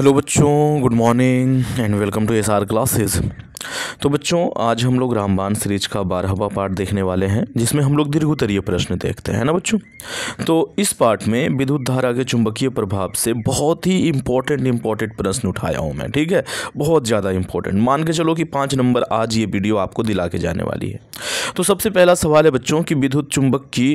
Hello बच्चों, good morning and welcome to SR classes. तो बच्चों, आज हम लोग रामबाण सीरीज का 12वां पार्ट देखने वाले हैं, जिसमें हम लोग दीर्घोत्तरीय प्रश्न देखते हैं ना बच्चों। तो इस पार्ट में विद्युत धारा के चुंबकीय प्रभाव से बहुत ही इम्पोर्टेंट प्रश्न उठाया हूँ मैं। ठीक है, बहुत ज़्यादा इंपॉर्टेंट। मान के चलो कि 5 नंबर आज ये वीडियो आपको दिला के जाने वाली है। तो सबसे पहला सवाल है बच्चों कि विद्युत चुंबक की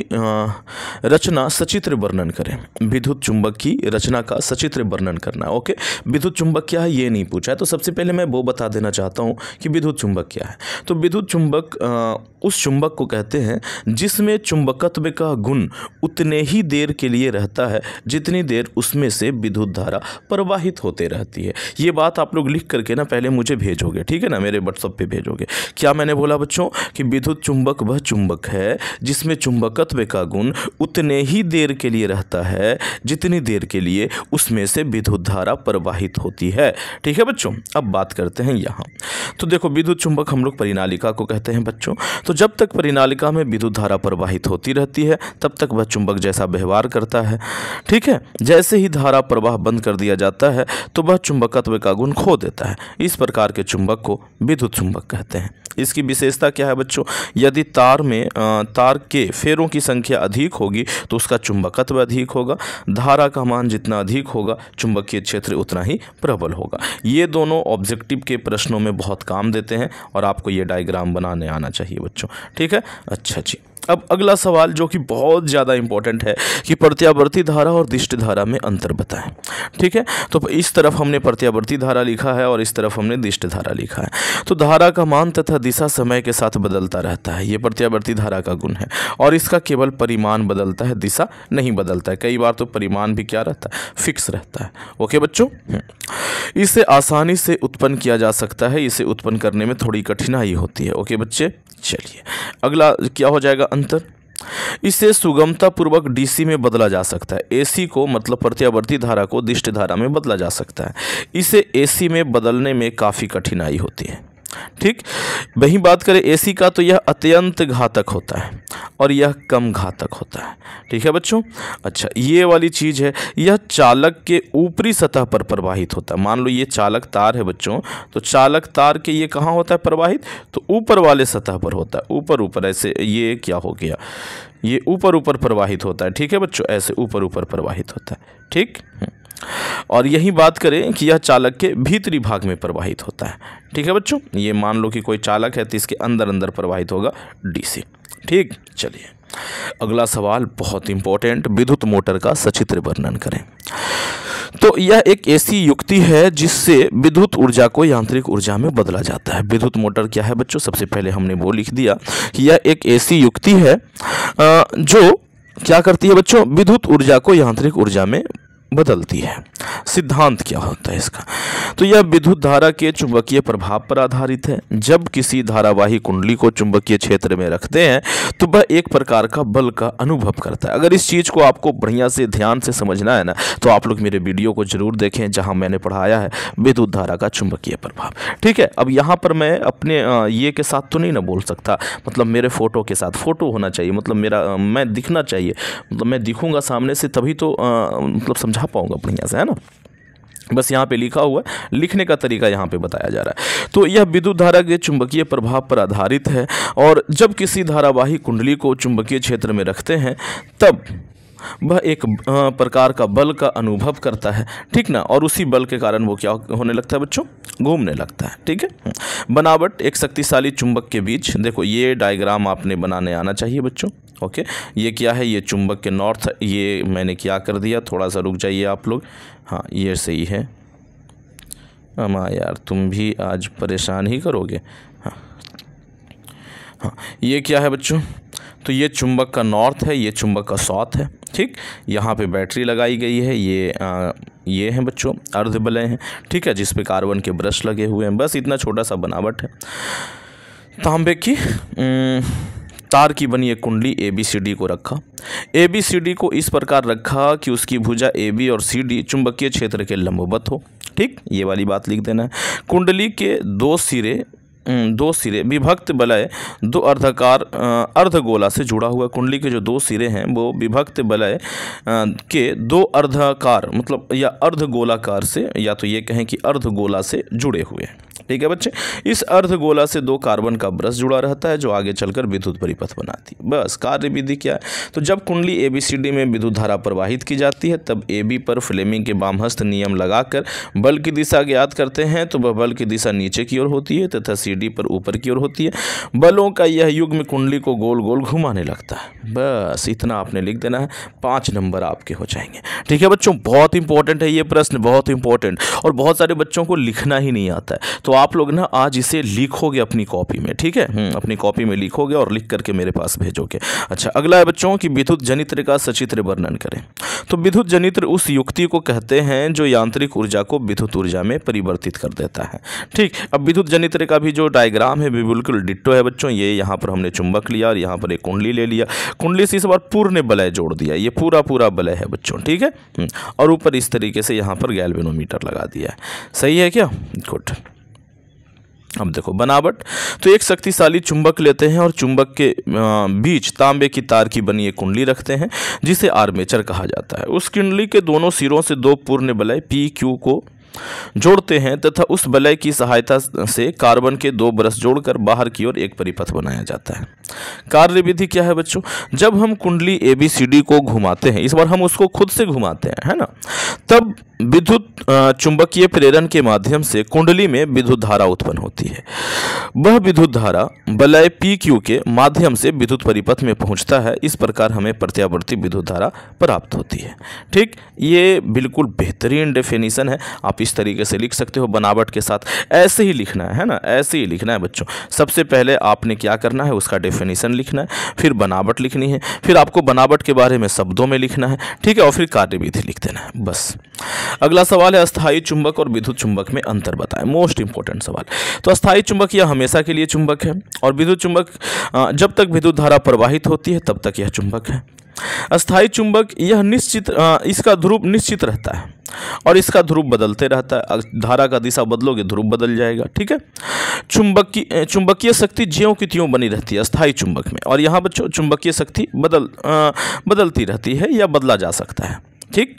रचना सचित्र वर्णन करें। विद्युत चुंबक की रचना का सचित्र वर्णन करना है। ओके, विद्युत चुंबक क्या है ये नहीं पूछा है, तो सबसे पहले मैं वो बता देना चाहता हूँ कि विद्युत चुंबक क्या है। तो विद्युत चुंबक उस चुंबक को कहते हैं जिसमें चुंबकत्व का गुण उतने ही देर के लिए रहता है जितनी देर उसमें से विद्युत धारा प्रवाहित होते रहती है। ये बात आप लोग लिख करके ना पहले मुझे भेजोगे, ठीक है ना, मेरे व्हाट्सएप पे भेजोगे। क्या मैंने बोला बच्चों कि विद्युत चुंबक वह चुंबक है जिसमें चुंबकत्व का गुण उतने ही देर के लिए रहता है जितनी देर के लिए उसमें से विद्युत धारा प्रवाहित होती है। ठीक है बच्चों, अब बात करते हैं यहाँ। तो देखो, विद्युत चुंबक हम लोग परिनालिका को कहते हैं बच्चों। तो जब तक परिनालिका में विद्युत धारा प्रवाहित होती रहती है तब तक वह चुंबक जैसा व्यवहार करता है। ठीक है, जैसे ही धारा प्रवाह बंद कर दिया जाता है तो वह चुंबकत्व का गुण खो देता है। इस प्रकार के चुंबक को विद्युत चुंबक कहते हैं। इसकी विशेषता क्या है बच्चों? यदि तार के फेरों की संख्या अधिक होगी तो उसका चुंबकत्व अधिक होगा। धारा का मान जितना अधिक होगा चुंबकीय क्षेत्र उतना ही प्रबल होगा। ये दोनों ऑब्जेक्टिव के प्रश्नों में बहुत काम देते हैं और आपको ये डायग्राम बनाने आना चाहिए बच्चों। ठीक है, अच्छा जी। अब अगला सवाल जो कि बहुत ज़्यादा इंपॉर्टेंट है कि प्रत्यावर्ती धारा और दिष्ट धारा में अंतर बताएं। ठीक है, तो इस तरफ हमने प्रत्यावर्ती धारा लिखा है और इस तरफ हमने दिष्ट धारा लिखा है। तो धारा का मान तथा दिशा समय के साथ बदलता रहता है, ये प्रत्यावर्ती धारा का गुण है। और इसका केवल परिमाण बदलता है, दिशा नहीं बदलता है। कई बार तो परिमाण भी क्या रहता है, फिक्स रहता है। ओके बच्चों, इसे आसानी से उत्पन्न किया जा सकता है, इसे उत्पन्न करने में थोड़ी कठिनाई होती है। ओके बच्चे, चलिए अगला क्या हो जाएगा अंतर। इसे सुगमता पूर्वक डीसी में बदला जा सकता है। एसी को मतलब प्रत्यावर्ती धारा को दिष्ट धारा में बदला जा सकता है। इसे एसी में बदलने में काफ़ी कठिनाई होती है। ठीक, वही बात करें एसी का तो यह अत्यंत घातक होता है और यह कम घातक होता है। ठीक है बच्चों, अच्छा ये वाली चीज़ है, यह चालक के ऊपरी सतह पर प्रवाहित होता है। मान लो ये चालक तार है बच्चों, तो चालक तार के ये कहाँ होता है प्रवाहित, तो ऊपर वाले सतह पर होता है। ऊपर ऐसे, ये क्या हो गया, ये ऊपर प्रवाहित होता है। ठीक है बच्चों, ऐसे ऊपर प्रवाहित होता है। ठीक, और यही बात करें कि यह चालक के भीतरी भाग में प्रवाहित होता है। ठीक है बच्चों, ये मान लो कि कोई चालक है तो इसके अंदर प्रवाहित होगा डीसी। ठीक, चलिए अगला सवाल बहुत इंपॉर्टेंट, विद्युत मोटर का सचित्र वर्णन करें। तो यह एक ऐसी युक्ति है जिससे विद्युत ऊर्जा को यांत्रिक ऊर्जा में बदला जाता है। विद्युत मोटर क्या है बच्चों? सबसे पहले हमने वो लिख दिया कि यह एक ऐसी युक्ति है जो क्या करती है बच्चों, विद्युत ऊर्जा को यांत्रिक ऊर्जा में बदलती है। सिद्धांत क्या होता है इसका? तो यह विद्युत धारा के चुंबकीय प्रभाव पर आधारित है। जब किसी धारावाही कुंडली को चुंबकीय क्षेत्र में रखते हैं तो वह एक प्रकार का बल का अनुभव करता है। अगर इस चीज़ को आपको बढ़िया से ध्यान से समझना है ना, तो आप लोग मेरे वीडियो को जरूर देखें जहां मैंने पढ़ाया है विद्युत धारा का चुंबकीय प्रभाव। ठीक है, अब यहाँ पर मैं अपने ये के साथ तो नहीं ना बोल सकता, मतलब मेरे फोटो के साथ, फोटो होना चाहिए, मतलब मैं दिखना चाहिए, मतलब मैं दिखूंगा सामने से तभी तो मतलब समझा पाऊंगा बढ़िया से, है ना। बस यहाँ पे लिखा हुआ है, लिखने का तरीका यहाँ पे बताया जा रहा है। तो यह विद्युत धारा के चुंबकीय प्रभाव पर आधारित है और जब किसी धारावाही कुंडली को चुंबकीय क्षेत्र में रखते हैं तब वह एक प्रकार का बल का अनुभव करता है। ठीक ना, और उसी बल के कारण वो क्या होने लगता है बच्चों, घूमने लगता है। ठीक है, बनावट एक शक्तिशाली चुंबक के बीच, देखो ये डायग्राम आपने बनाने आना चाहिए बच्चों। ओके, ये क्या है, ये चुंबक के नॉर्थ, ये मैंने क्या कर दिया, थोड़ा सा रुक जाइए आप लोग। हाँ ये सही है। अमा यार तुम भी आज परेशान ही करोगे। हाँ, ये क्या है बच्चों, तो ये चुंबक का नॉर्थ है, ये चुंबक का साउथ है। ठीक, यहाँ पे बैटरी लगाई गई है, ये हैं बच्चों अर्धबलय हैं। ठीक है, जिस पे कार्बन के ब्रश लगे हुए हैं। बस इतना छोटा सा बनावट है। तांबे की तार की बनी एक कुंडली ABCD को रखा। ABCD को इस प्रकार रखा कि उसकी भुजा AB और CD चुंबकीय क्षेत्र के लंबवत हो। ठीक, ये वाली बात लिख देना है। कुंडली के दो सिरे दो सिरे विभक्त वलय दो अर्धाकार अर्धगोला से जुड़ा हुआ। कुंडली के जो दो सिरे हैं वो विभक्त वलय के दो अर्धाकार मतलब या अर्धगोलाकार से, या तो ये कहें कि अर्धगोला से जुड़े हुए हैं। ठीक है बच्चे, इस अर्धगोला से दो कार्बन का ब्रश जुड़ा रहता है जो आगे चलकर विद्युत परिपथ बनाती है। बस कार्य विधि क्या है, तो जब कुंडली ABCD में विद्युत धारा प्रवाहित की जाती है तब AB पर फ्लेमिंग के वामहस्त नियम लगाकर बल की दिशा ज्ञात करते हैं, तो वह बल की दिशा नीचे की ओर होती है तथा CD पर ऊपर की ओर होती है। बलों का यह युग्म कुंडली को गोल गोल घुमाने लगता है। बस इतना आपने लिख देना है, 5 नंबर आपके हो जाएंगे। ठीक है बच्चों, बहुत इंपॉर्टेंट है ये प्रश्न, बहुत इंपॉर्टेंट, और बहुत सारे बच्चों को लिखना ही नहीं आता है। तो आप लोग ना आज इसे लिखोगे अपनी कॉपी में, ठीक है, अपनी कॉपी में लिखोगे और लिख करके मेरे पास भेजोगे। अच्छा, अगला है बच्चों कि विद्युत जनित्र का सचित्र वर्णन करें। तो विद्युत जनित्र उस युक्ति को कहते हैं जो यांत्रिक ऊर्जा को विद्युत ऊर्जा में परिवर्तित कर देता है। ठीक, अब विद्युत जनित्र का भी जो डायग्राम है बिल्कुल डिट्टो है बच्चों। ये यहाँ पर हमने चुंबक लिया और यहाँ पर एक कुंडली ले लिया, कुंडली से इस बार पूर्ण वलय जोड़ दिया, ये पूरा वलय है बच्चों। ठीक है, और ऊपर इस तरीके से यहाँ पर गैल्वेनोमीटर लगा दिया है। सही है क्या? गुड। अब देखो बनावट, तो एक शक्तिशाली चुंबक लेते हैं और चुंबक के बीच तांबे की तार की बनी एक कुंडली रखते हैं जिसे आर्मेचर कहा जाता है। उस कुंडली के दोनों सिरों से दो पूर्ण वलय PQ को जोड़ते हैं तथा उस वलय की सहायता से कार्बन के दो ब्रश जोड़कर बाहर की ओर एक परिपथ बनाया जाता है। कार्य विधि क्या है बच्चों, जब हम कुंडली ABCD को घुमाते हैं, इस बार हम उसको खुद से घुमाते हैं, है ना, तब विद्युत चुंबकीय प्रेरण के माध्यम से कुंडली में विद्युत धारा उत्पन्न होती है। वह विद्युत धारा वलय PQ के माध्यम से विद्युत परिपथ में पहुंचता है। इस प्रकार हमें प्रत्यावर्ती विद्युत धारा प्राप्त होती है। ठीक, ये बिल्कुल बेहतरीन डेफिनेशन है, आप इस तरीके से लिख सकते हो बनावट के साथ। ऐसे ही लिखना है ना, ऐसे ही लिखना है बच्चों। सबसे पहले आपने क्या करना है, उसका डेफिनेशन लिखना है, फिर बनावट लिखनी है, फिर आपको बनावट के बारे में शब्दों में लिखना है, ठीक है, और फिर कार्य विधि लिख देना है, बस। अगला सवाल है अस्थायी चुंबक और विद्युत चुंबक में अंतर बताएं। मोस्ट इंपॉर्टेंट सवाल। तो अस्थायी चुंबक यह हमेशा के लिए चुंबक है और विद्युत चुंबक जब तक विद्युत धारा प्रवाहित होती है तब तक यह चुंबक है। अस्थायी चुंबक यह निश्चित इसका ध्रुव निश्चित रहता है और इसका ध्रुव बदलते रहता है। धारा का दिशा बदलोगे ध्रुव बदल जाएगा। ठीक है, चुंबकीय शक्ति ज्यों की त्यों बनी रहती है अस्थायी चुंबक में, और यहाँ बच्चों चुंबकीय शक्ति बदलती रहती है या बदला जा सकता है। ठीक,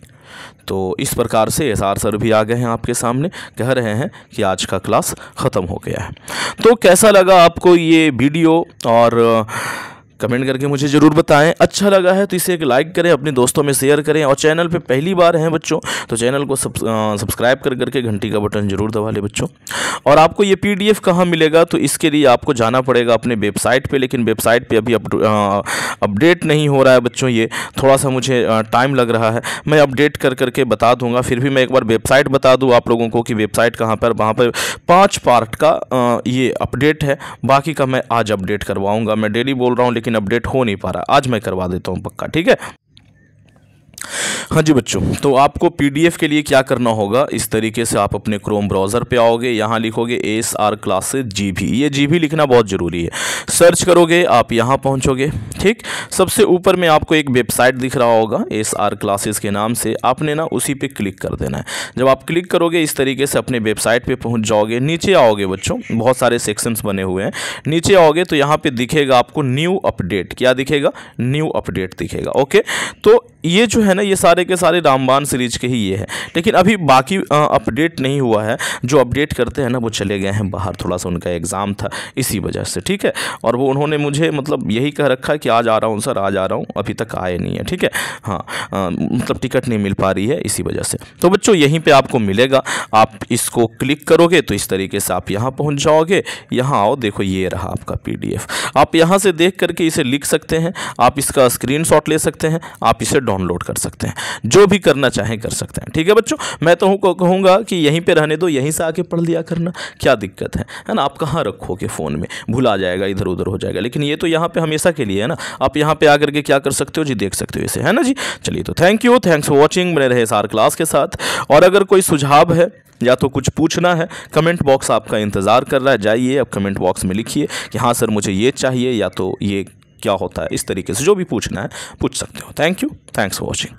तो इस प्रकार से SR सर भी आ गए हैं आपके सामने, कह रहे हैं कि आज का क्लास ख़त्म हो गया है। तो कैसा लगा आपको ये वीडियो, और कमेंट करके मुझे ज़रूर बताएं। अच्छा लगा है तो इसे एक लाइक करें, अपने दोस्तों में शेयर करें, और चैनल पे पहली बार हैं बच्चों तो चैनल को सब्सक्राइब करके घंटी का बटन जरूर दबा लें बच्चों। और आपको ये PDF कहाँ मिलेगा, तो इसके लिए आपको जाना पड़ेगा अपने वेबसाइट पे, लेकिन वेबसाइट पे अभी अपडेट नहीं हो रहा है बच्चों, ये थोड़ा सा मुझे टाइम लग रहा है। मैं अपडेट करके बता दूंगा। फिर भी मैं एक बार वेबसाइट बता दूँ आप लोगों को कि वेबसाइट कहाँ पर, वहाँ पर 5 पार्ट का ये अपडेट है, बाकी का मैं आज अपडेट करवाऊँगा। मैं डेली बोल रहा हूँ लेकिन अपडेट हो नहीं पा रहा, आज मैं करवा देता हूं पक्का। ठीक है, हाँ जी बच्चों, तो आपको PDF के लिए क्या करना होगा, इस तरीके से आप अपने क्रोम ब्राउज़र पे आओगे, यहाँ लिखोगे ASR क्लासेस GB, ये GB लिखना बहुत ज़रूरी है। सर्च करोगे आप यहाँ पहुँचोगे। ठीक, सबसे ऊपर में आपको एक वेबसाइट दिख रहा होगा ASR क्लासेस के नाम से, आपने ना उसी पे क्लिक कर देना है। जब आप क्लिक करोगे इस तरीके से अपने वेबसाइट पर पहुँच जाओगे। नीचे आओगे बच्चों, बहुत सारे सेक्शंस बने हुए हैं, नीचे आओगे तो यहाँ पर दिखेगा आपको न्यू अपडेट। क्या दिखेगा? न्यू अपडेट दिखेगा। ओके, तो ये जो है ना, ये सारे के सारे रामबाण सीरीज के ही ये है, लेकिन अभी बाकी अपडेट नहीं हुआ है। जो अपडेट करते हैं ना वो चले गए हैं बाहर, थोड़ा सा उनका एग्ज़ाम था इसी वजह से। ठीक है, और वो उन्होंने मुझे मतलब यही कह रखा है कि आज आ रहा हूँ सर, आज आ रहा हूँ, अभी तक आए नहीं है। ठीक है, हाँ, मतलब टिकट नहीं मिल पा रही है इसी वजह से। तो बच्चों यहीं पर आपको मिलेगा, आप इसको क्लिक करोगे तो इस तरीके से आप यहाँ पहुँच जाओगे। यहाँ आओ, देखो ये रहा आपका PDF। आप यहाँ से देख करके इसे लिख सकते हैं, आप इसका स्क्रीनशॉट ले सकते हैं, आप इसे डाउनलोड कर सकते हैं, जो भी करना चाहें कर सकते हैं। ठीक है बच्चों, मैं तो कहूँगा कि यहीं पे रहने दो, यहीं से आके पढ़ लिया करना, क्या दिक्कत है ना। आप कहाँ रखोगे फ़ोन में, भुला जाएगा, इधर उधर हो जाएगा, लेकिन ये तो यहाँ पे हमेशा के लिए है ना। आप यहाँ पे आकर के क्या कर सकते हो जी, देख सकते हो इसे, है ना जी। चलिए तो थैंक्स फॉर वॉचिंग, बने रहे SR क्लास के साथ। और अगर कोई सुझाव है या तो कुछ पूछना है, कमेंट बॉक्स आपका इंतज़ार कर रहा है, जाइए अब कमेंट बॉक्स में लिखिए कि हाँ सर मुझे ये चाहिए, या तो ये क्या होता है, इस तरीके से जो भी पूछना है पूछ सकते हो। Thanks for watching.